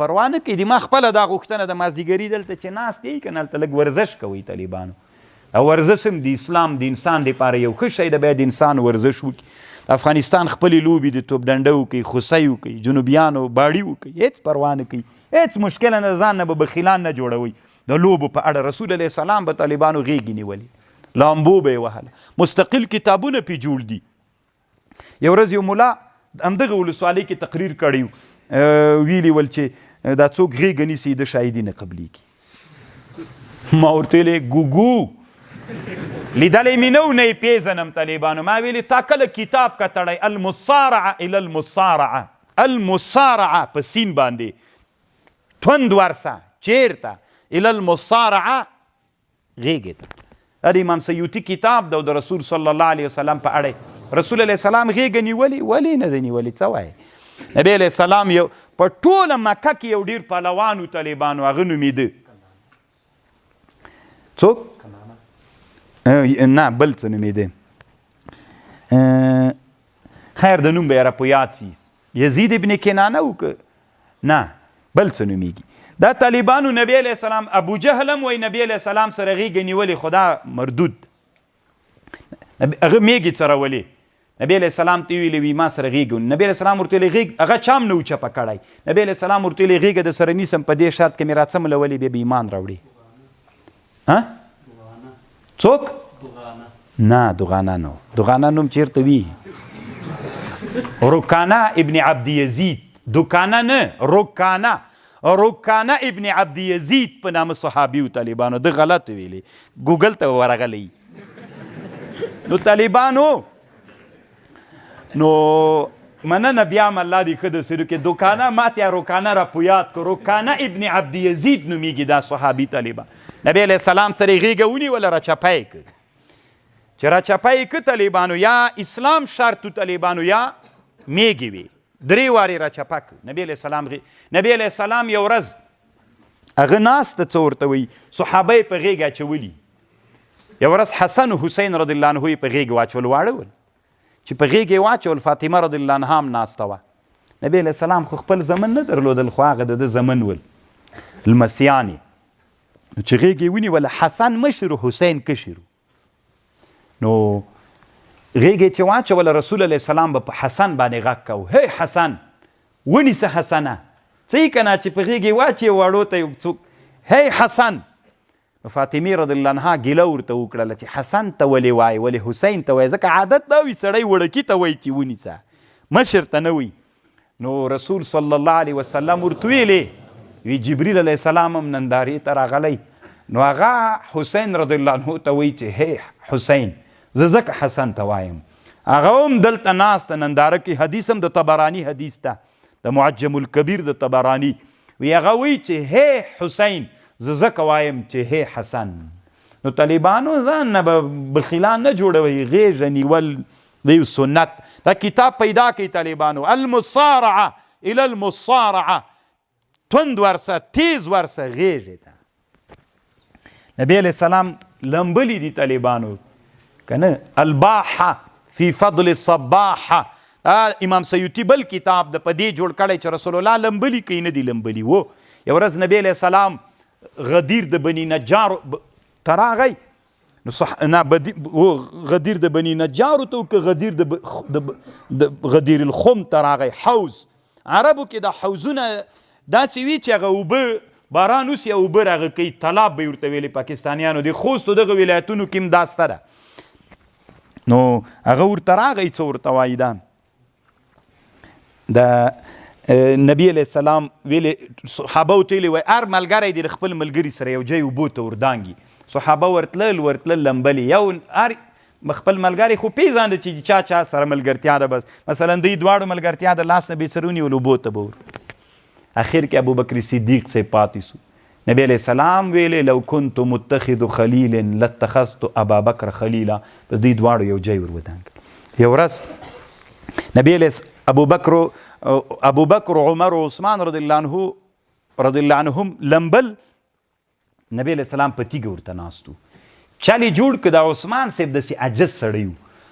پروا نه کوي. د ما خپله دا غوښتنه د مازدیګري دلته چې ناست یې که نه هلته لږ ورزش کوئ طالبانو. او ورزش هم د اسلام د انسان دپاره یو ښه شی ده. باید انسان ورزش وکړي. افغانستان خپلې لوبې د توپ ډنډه وکړي، خوسۍ وکړي، جنوبیانو باړي وکړي، هېڅ پروا نه کوي، هېڅ مشکل نه. ځان نه به بخیلان نه جوړوئ. د لوبو په اړه رسول علیه السلام به طالبانو غېږې نیولې، لامبو به یې وهله، مستقل کتابونه پې جوړ دي. یو ورځ یو ملا همدغه ولسوالۍ کې تقریر کړی، ویلي ول چې دا څوک غېږه نیسي د شاهدي نه قبلېږي. ما ورته ویلې ګوګو لیدلی مې نه و، نه یې پېژنم طالبانو. ما ویلې تا کله کتاب کتړی المصارعه الی المصارعه، المصارعه په سین باندې توند ورسه چیرته الی المصارعه غېږې ته. دا د امام سیوطي کتاب ده او د رسول صلی الله علیه وسلم په اړه. رسول علیه السلام غېږه نیولې، ولې نه ده نیولې؟ څه وایې؟ نبی علیه السلام یو په ټوله مکه کې یو ډېر پهلوان و طالبانو، هغه نومېده څوک؟ نه بل څه نومېده، خیر د نوم به یې را په یاد سي. یزید ابن کنانه و که نه بل څه نومېږي. دا طالبانو نبی علیه السلام ابو جهل هم وایي نبی علیه السلام سره غېږه نیولې، خو دا مردود. هغه میږي سره ولې نبی علیه السلام ته ویلې وي ما سره غېږه. نبی علیه السلام ورته ویلې غېږ هغه چا هم نه و چپه کړی. نبی علیه السلام ورته ویلې غېږه د سره نیسم په دې شرط کې مې راڅملولې بیا به ایمان راوړې. څوک؟ نه دغانه نو، دغانه نوم چیرته وي؟ رکانه ابن عبد یزید، دکانه نه رکانه، رکانه ابن عبد یزید په نامه صحابي و طالبانو. ده غلط ویلی، ګوګل ته ورغلی. نو طالبانو نو مننه بیا هم الله دې ښه درسېدو کې دکانه ماته یا رکانه را په یاد کړو. رکانه ابن عبد یزید نومیږي دا صحابي طالبان. نبی علیه السلام سره یې غېږه ونیوله، راچپه یې کړ. چې راچپه یې کړ طالبانو، یا اسلام شرط و طالبانو یا میږي وي، درې وارې راچپه کړ. نبی علیه السلام نبی علیه السلام یو ورځ هغه ناسته څه ورته وایي صحابه یې په غېږه اچولي. یو ورځ حسن و حسین رضی الله عنه یې په غېږ واچول، واړول چې په غېږ یې واچول. فاطمه رضی الله عنها هم ناسته وه. نبی علیه السلام خو خپل زمن نه درلودل، خو هغه د ده زمن ول لمسیانې. نو چې غېږ یې ونیوله، حسن مشر و حسین کشر. نو غېږ یې چې واچوله، رسول علیه السلام به په حسن باندې غږ کو، هی حسن ونیسه حسنه، څه یې که نه چې په غېږ یې واچوې واړو ته یو څوک هی حسن. نو فاطمې رضی الله عنها ګیله ورته وکړله چې حسن ته ولې وایي، ولې حسین ته وایي؟ ځکه عادت دا وي سړی وړکي ته وایي چې ونیسه، مشر ته نه وایي. نو رسول صلی الله علیه وسلم ورته ویلې، وی جبریل علیه السلام هم نندارې ته راغلی. نو هغه حسین رضی الله عنه ته وایي چې هی حسین، زه ځکه حسن ته وایم. هغه هم دلته ناسته ننداره کې، حدیث هم د طبراني حدیث ته، د معجم الکبیر د طبراني، وی هغه وایي چې هی حسین، زه ځکه وایم چې هی حسن. نو طالبانو ځان نه به بخیلان نه جوړوئ، غېږه نیول د یو سنت. دا کتاب پیدا کړئ طالبانو، المصارعه الی المصارعه، توند ورسه تیز ورسه غېږې ته. نبی علیه السلام لمبلي دي طالبانو که نه، الباحه فی فضل الصباحه. امام سیوطي بل کتاب د په دې جوړ کړی چې رسول الله لمبلي کوي، نه دي لمبلي وو. یو ورځ نبی علیه السلام غدیر د بني نجار ته راغی. غدیر د بني نجارو ته که غدیر د غدیر الخم ته راغی. حوض عربو کې د حوضونه داسې وي چې هغه اوبه باران وسي او اوبه راغه کوي، تالاب به یې ورته ویلې پاکستانیانو. د خوستو دغه ولایتونو کې هم دا سته ده. نو هغه ورته راغی، څه ورته وایي دا د نبی علیه السلام ویلې، صحابه ورته ویلې وایي هر ملګری دې د خپل ملګري سره یو ځای اوبو ته وردانګي. صحابه ورتلل لمبلي، یو هر خپل ملګری خو پیژانده چې چا چا سره ملګرتیا ده. بس مثلا دوی دواړو ملګرتیا د لاس نه بې سره ونیول، اوبو ته به ور. اخر کې ابوبکر صدیق صاحب پاتې سو. نبی علیه السلام ویلې لو كنت متخذ خلیل لاتخذت ابا بکر خلیلا. بس دوی دواړو یو ځای ور ودانګل. یو ورځ نبی علیه ابوبکر عمر و عثمان رضی الله عنهم لمبل. نبی علیه السلام په تیږه ورته ناست و. چل یې جوړ که د عثمان صاحب داسې عجز سړی و.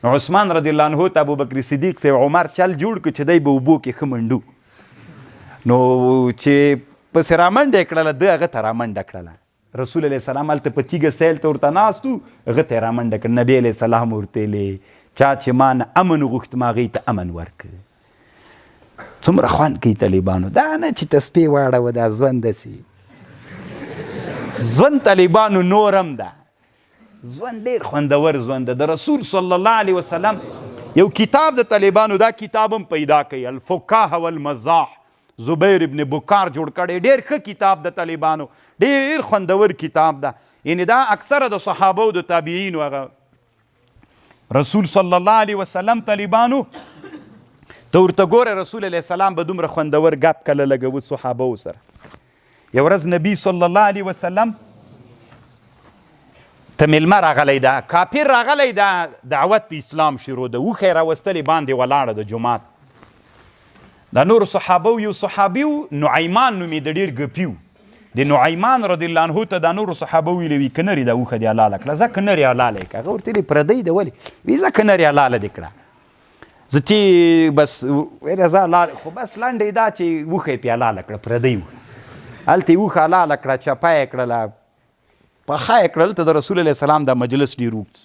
نو عثمان رضی الله عنه ته ابوبکر صدیق صاحب عمر چل جوړ که چې دی به اوبو کې ښه منډو. نو چې پسې رامنډه یې کړله ده هغه ته رامنډه کړله رسول علیه السلام هلته په تیږه سیل ته ورته ناست و هغه ته یې رامنډه کړه نبي علیه السلام ورته ویلې چا چې ما نه امن غوښت ما هغوی ته امن ورکړه څومره خوند کوي طالبانو دا نه چې تسبیح واړوه دا ژوند داسې ژوند طالبانو نور هم ده ژوند ډېر خوندور ژوند ده د رسول صلی الله علیه وسلم یو کتاب د طالبانو دا کتاب هم پیدا کوي الفقاه والمزاح زبیر ابن بکار جوړ کړی ډېر ښه کتاب د طالبانو ډېر خوندور کتاب ده یعنې دا اکثره د صحابو د تابعینو هغه رسول صلی الله علیه وسلم طالبانو ته ورته ګوره رسول علیه السلام به دومره خوندور ګپ کله لګوه صحابو سره یو ورځ نبی صلی الله علیه وسلم ته میلمه راغلی ده کافر راغلی ده دعوت د اسلام شروع ده اوښه یې راوستلې باندې ولاړه د جومات دا نورو صحابو یو صحابي و نعیمان نومېده ډېر ګپي و د نعیمان رضی الله عنه ته دا نورو صحابه ویلې وي که نرې دا اوښه دې حلاله کړه ځه که نرې حلاله یې کړه هغه ورته ویلې پردی ده ولې وی ځه که نرې حلاله دې کړه زه چې بس ویلې زه حلاله خو بس لنډه یې دا چې اوښه یې پې حلاله کړه پردی اوښه هلته یې اوښه حلاله کړه چپه یې کړله پخه یې کړه هلته د رسول علیه السلام دا مجلس ډېر اوږد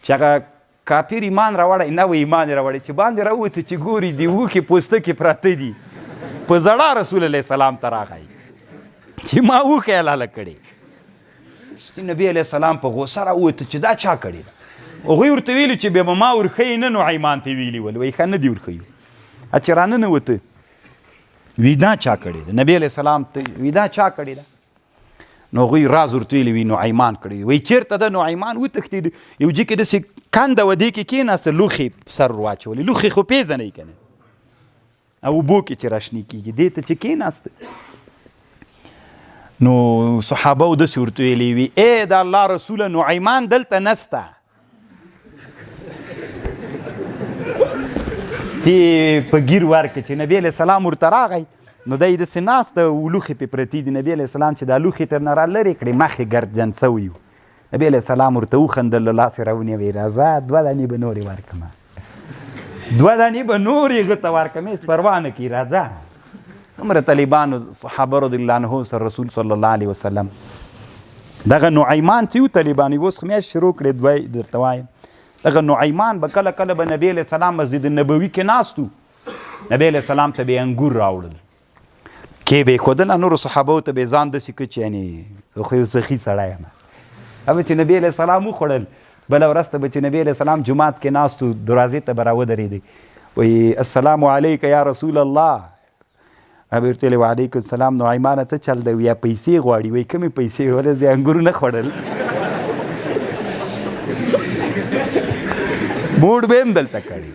چې هغه کافر ایمان راوړی نه و ایمان یې راوړی چې باندې راووته چې ګوري د اوښې پوستکې پراته دي په زړه رسول علیه السلام ته راغی چې ما اوښه حلاله کړې نبي علیه السلام په غوسه راووته چې دا چا کړې ده هغوی ورته ویلي چې بیا به ما ورښیي نه نعیمان ته ویلي ول وایي ښه نه دي ورښیو چې راننوته وي دا چا کړې ده نبي علیه السلام ته وي دا چا کړې ده نو هغوی راز ورته ویلي وي نعیمان کړی وایي چېرته ده نعیمان وتښتېد یو ځای کې داسې کنده وه دې کې کېناسته لوښې سر واچولې لوښې خو پېژنئ که نه او اوبو کې چې راشنې کېږي دې ته چې کېناسته نو صحابه و داسې ورته ویلي وي ای د الله رسوله نعیمان دلته نسته دې په ګیر ورکړه چې نبي علیه السلام ورته راغی نو دی داسې ناسته لوښې پې پرتې دي نبي علیه السلام چې دا لوښې تر نه را لرې کړې مخ یې ګردجن سوی و نبي علیه السلام ورته وخندل له لاسې راونیوی راځه 2 دانې به نورې ورکړمه 2 دانې به نورې هغه ته ورکړم هېڅ پروا نه کړي راځه دومره طالبانو صحابه رضی الله عنهم سره رسول صلی الله علیه وسلم دغه نعیمان چې و طالبانو اوس خو میاشت شروع کړې دوی درته وایم دغه نعیمان به کله کله به نبي علیه السلام مسجد نبوي کې ناست و نبي علیه السلام ته به یې انګور راوړل کې به یې ښودله نورو صحابو ته به یې ځان داسې که چې یعنې زه خو یو سخي سړی یم هغه چې نبي علیه السلام وخوړل بله ورځ ته به چې نبي علیه السلام جومات کې ناست و دروازې ته به راودرېدی وایي السلام علیک یا رسول الله هغه ورته ویلې وعلیکم السلام نعیمانه څه چل دی یا پیسې غواړي وایي کومې پیسې ولې د انګورو نه خوړل موډ به هم دلته کړی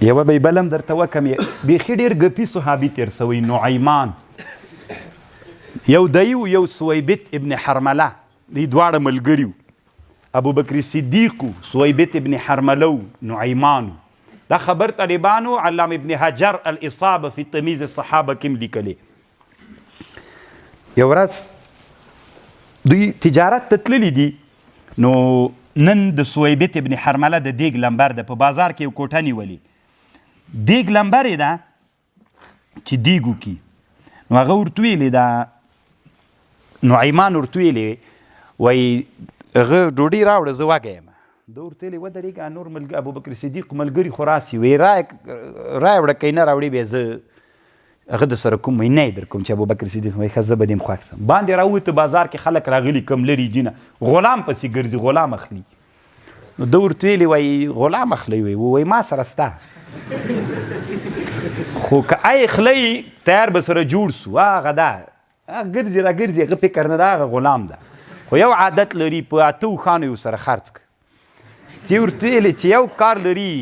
یوه به یې بل هم درته وکم بیخي ډېر ګپي صحابي تېر سوی نعیمان یو دی و یو صویبت ابن حرمله دی دواړه ملګري و ابوبکر صدیق و صویبت ابن حرمله و نعیمان و دا خبر طالبانو علامه ابن حجر الاصابه فی تمیز الصحابه کې هم لیکلی یو ورځ دوی تجارت ته تللي دي نو نن د صویبت ابن حرمله د دیګ لمبر ده په بازار کې یو کوټه نیولې دیګ لمبر یې ده چې دیګ وکړي نو هغه ورته ویلې ده نعیمان ورته ویلې وایي هغه ډوډۍ راوړه زه وږی یم ده ورته ویلې ودرېږه نور ابوبکر صدیق ملګري خو راسي وایي راوړه که یې نه راوړې بیا زه هغه د سره کوم وایي نه یې در کوم چې ابوبکر صدیق وایي ښه زه به دې هم خوښ سم باندې راووته بازار کې خلک راغلي کم لرې جینه غلام پسې ګرځي غلام اخلي نو ده ورته ویلې وایي غلام اخلی وایي ما سره سته خو که ای خلی تیار به سره جوړ سو هغه ده ګرځي را ګرځي هغه فکر نه ده هغه غلام ده خو یو عادت لري په 8 اوښانو یې ورسره خرڅ کړه ستې ورته ویلې چې یو کار لري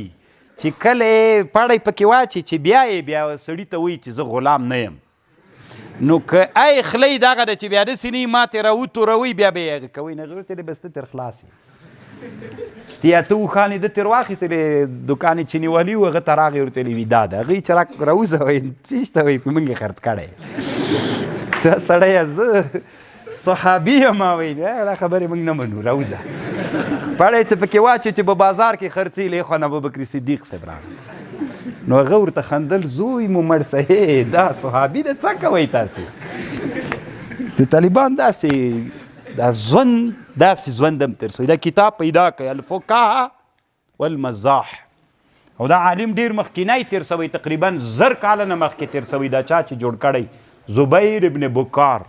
چې کله یې پړی پکې واچي چې بیا سړي ته وایي چې زه غلام نه یم نو که ای خلی دغه ده چې بیا داسې نه وي ما ترې راوتوروئ بیا به یې هغه کوئ نه هغه ورته ویلې بس ته تر خلاص یې ستې 8 اوښانې ده ترې واخیستلې دوکان یې چې نیولي و هغه ته راغی ورته ویلې وي دا ده هغه یې چې راوځه وایي څه شته وایي په موږ یې خرڅ کړی ته سړیه زه صحابي یم وایي دا خبرې موږ نه منو راوځه پړی چې پکې واچو چې په بازار کې خرڅېلې خو ابوبکر صدیق صاحب راغی نو هغه ورته خندل زوی مو مړ سهې دا صحابي ده څه کوئ تاسې د طالبان داسې دا ژوند داسې ژوند هم تېر سوی دا کتاب پیدا کړئ الفقهاء والمزاح او دا عالم ډېر مخکینی تېر سوی تقریبا 1000 کاله نه مخکې تېر سوی دا چا چې جوړ کړی زبیر ابن بکار